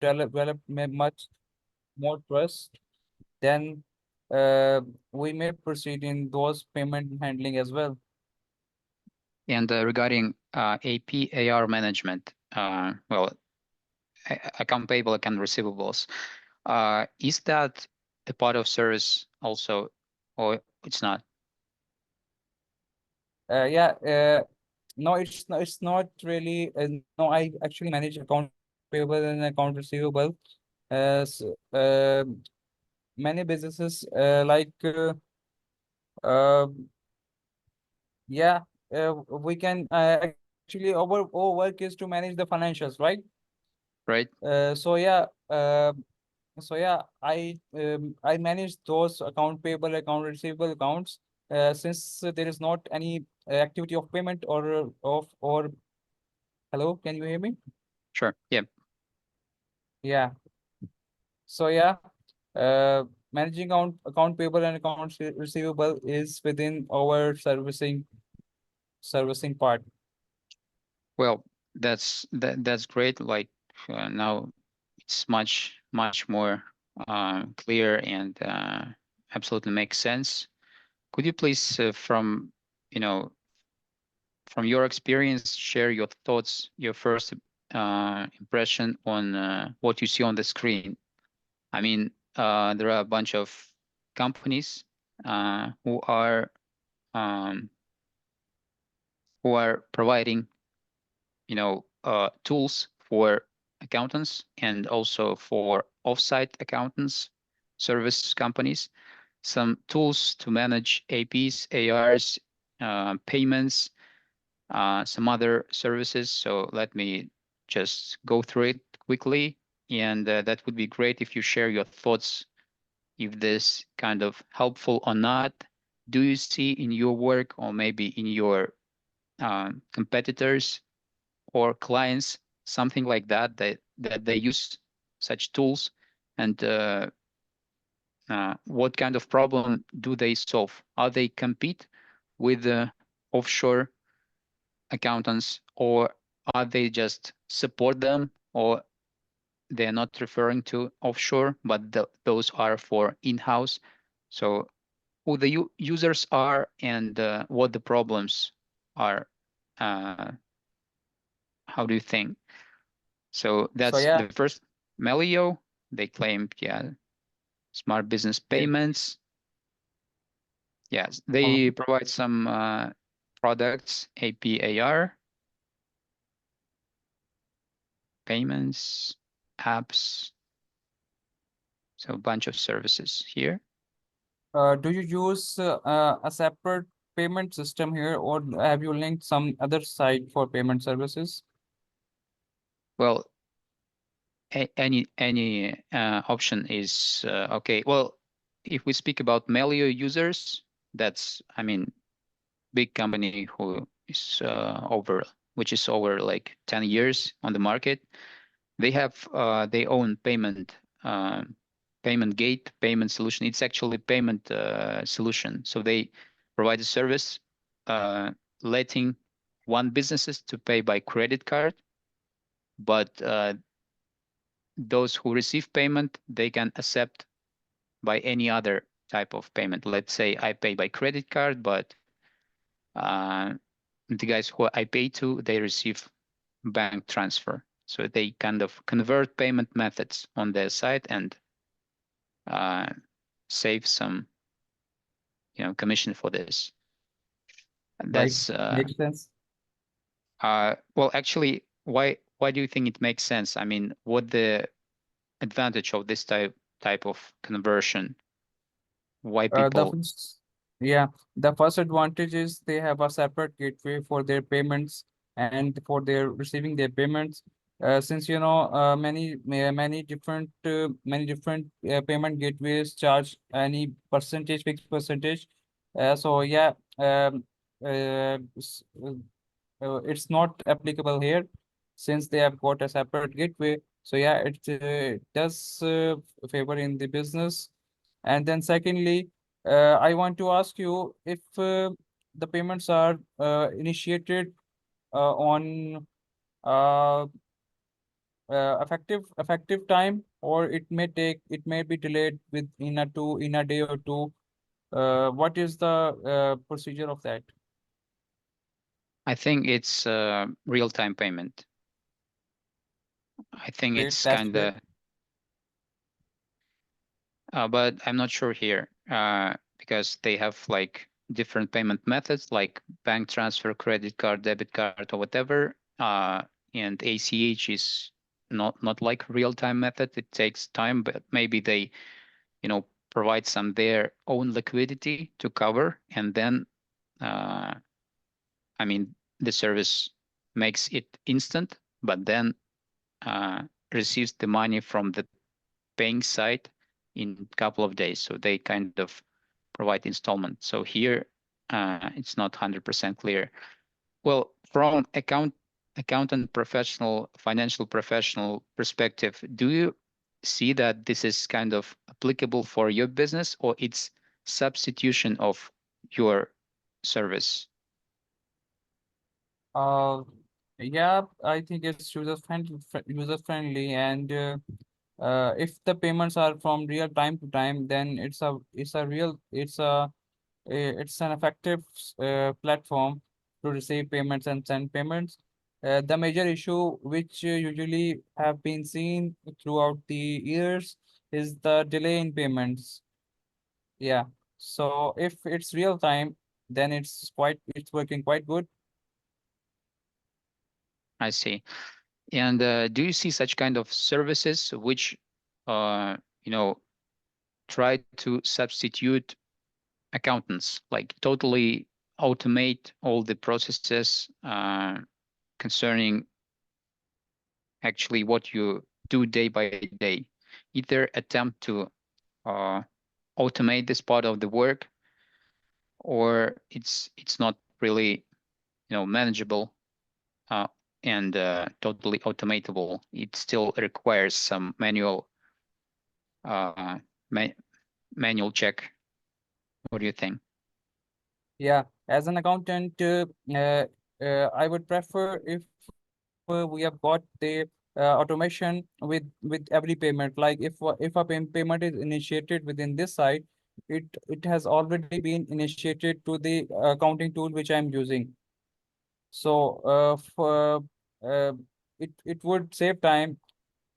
develop much more trust, then we may proceed in those payment handling as well. And regarding AP AR management, well, account payable, account receivables, is that a part of service also, or it's not? Yeah, no, it's not really. No, I actually manage account payable and account receivable. As many businesses uh, yeah, we can actually our work is to manage the financials, right? Right. So yeah, I manage those account payable, account receivable accounts. Since there is not any activity of payment or hello, can you hear me? Sure. Yeah. Yeah. So yeah, uh, managing account payable and account receivable is within our servicing part. Well, that's great. Like now, it's much more clear and absolutely makes sense. Could you please, from you know from your experience, share your thoughts, your first impression on what you see on the screen? I mean, there are a bunch of companies who um, are providing, tools for accountants and also for offsite accountants, service companies, some tools to manage APs, ARs, payments, some other services. So let me just go through it quickly. And that would be great if you share your thoughts, if this kind of helpful or not. Do you see in your work or maybe in your competitors or clients something like that they use such tools, and what kind of problem do they solve? Are they compete with the offshore accountants, or are they just support them, or they're not referring to offshore, but those are for in-house? So who the users are and what the problems are. Uh, how do you think? So So that's yeah, the first. Melio, they claim, yeah, smart business it, payments. Yes, uh, they provide some products, APAR, payments, apps, so a bunch of services here. do you use a separate payment system here, or have you linked some other site for payment services? Well, any option is okay. Well, if we speak about Melio users, that's, I mean, big company who is which is over like 10 years on the market. They have their own payment gate, payment solution. It's actually payment solution. So they provide a service letting one businesses to pay by credit card, but those who receive payment, they can accept by any other type of payment. Let's say I pay by credit card, but uh, the guys who I pay to, they receive bank transfer. So they kind of convert payment methods on their side and uh, save some, commission for this. Right. That's Makes sense. well, actually, why do you think it makes sense? I mean, what the advantage of this type of conversion? Why The people? first, yeah, the first advantage is they have a separate gateway for their payments and for their receiving their payments. Since many different payment gateways charge any percentage, fixed percentage. So yeah, it's not applicable here since they have got a separate gateway. So yeah, it does favor in the business. And then secondly, I want to ask you if the payments are initiated on uh, effective time, or it may be delayed within a day or two. What is the procedure of that? I think it's real-time payment. I think Great, it's that's kind great. of, but I'm not sure here because they have like different payment methods like bank transfer, credit card, debit card, or whatever. And ACH is not like real-time method. It takes time, but maybe they, provide some their own liquidity to cover, and then uh, I mean the service makes it instant, but then uh, receives the money from the paying side in a couple of days. So they kind of provide installment. So here it's not 100% clear. Well, from accountant professional, financial professional perspective, do you see that this is kind of applicable for your business or it's substitution of your service? Uh, yeah, I think it's user friendly, and if the payments are from real time to time, then it's an effective platform to receive payments and send payments. The major issue which usually have been seen throughout the years is the delay in payments. Yeah. So if it's real time, then it's working quite good. I see. And do you see such kind of services which, uh, you know, try to substitute accountants, like totally automate all the processes concerning actually what you do day by day? Either attempt to uh, automate this part of the work, or it's not really manageable uh, and totally automatable. It still requires some uh, ma manual check. What do you think? Yeah, as an accountant, I would prefer if we have got the automation with every payment. Like if a payment is initiated within this site, it has already been initiated to the accounting tool which I'm using. So uh, it would save time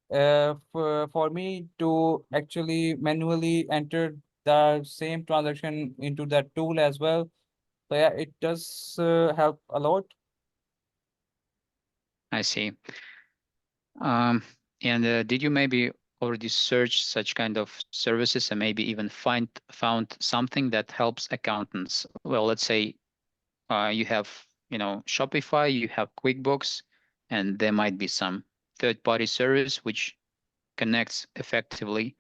for me to actually manually enter the same transaction into that tool as well. So yeah, it does help a lot. I see. Um, and did you maybe already search such kind of services and maybe even found something that helps accountants? Well, let's say you have, Shopify, you have QuickBooks, and there might be some third-party service which connects effectively.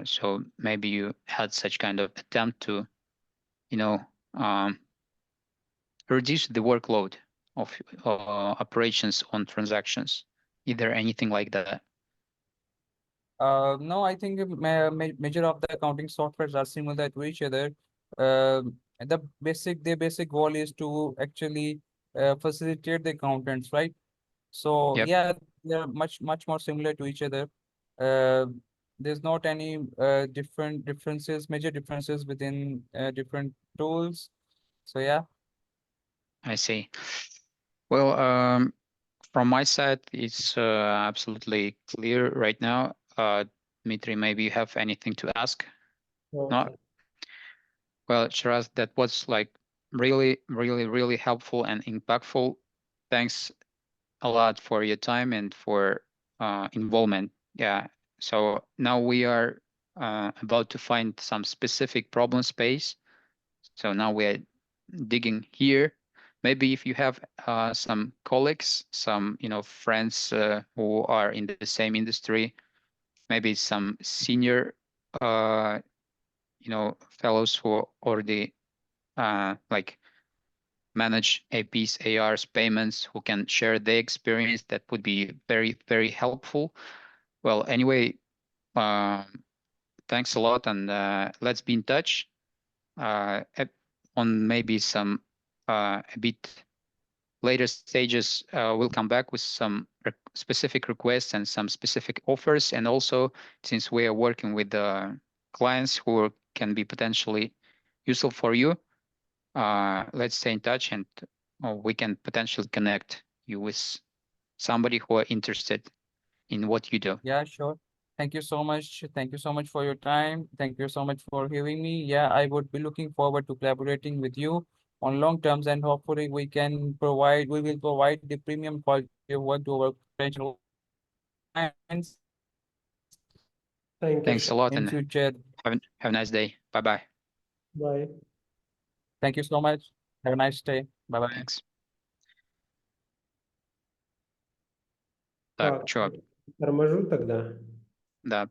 So maybe you had such kind of attempt to, you know, um, reduce the workload of operations on transactions. Either anything like that. No, I think major of the accounting softwares are similar to each other. Their basic goal is to actually facilitate the accountants, right? So Yep, yeah, they're much more similar to each other. Uh, there's not any major differences within different tools. So yeah. I see. Well, from my side, it's absolutely clear right now. Dmitry, maybe you have anything to ask? No? Well, Shiraz, that was like really, really, really helpful and impactful. Thanks a lot for your time and for involvement. Yeah. So now we are about to find some specific problem space. So now we're digging here. Maybe if you have some colleagues, some friends who are in the same industry, maybe some senior uh, fellows who already like manage APs, ARs, payments, who can share their experience, that would be very, very helpful. Well, anyway, thanks a lot, and let's be in touch on maybe some a bit later stages. We'll come back with some specific requests and some specific offers. And also, since we are working with clients who can be potentially useful for you, let's stay in touch, and we can potentially connect you with somebody who are interested in what you do. Yeah, sure. Thank you so much. Thank you so much for your time. Thank you so much for hearing me. Yeah, I would be looking forward to collaborating with you on long terms, and hopefully we will provide the premium quality of work to our potential clients Thank you. Thanks a lot, in and future. have a nice day. Bye bye. Bye. Thank you so much. Have a nice day. Bye bye. Thanks. Так, Так, чё, торможу тогда. да,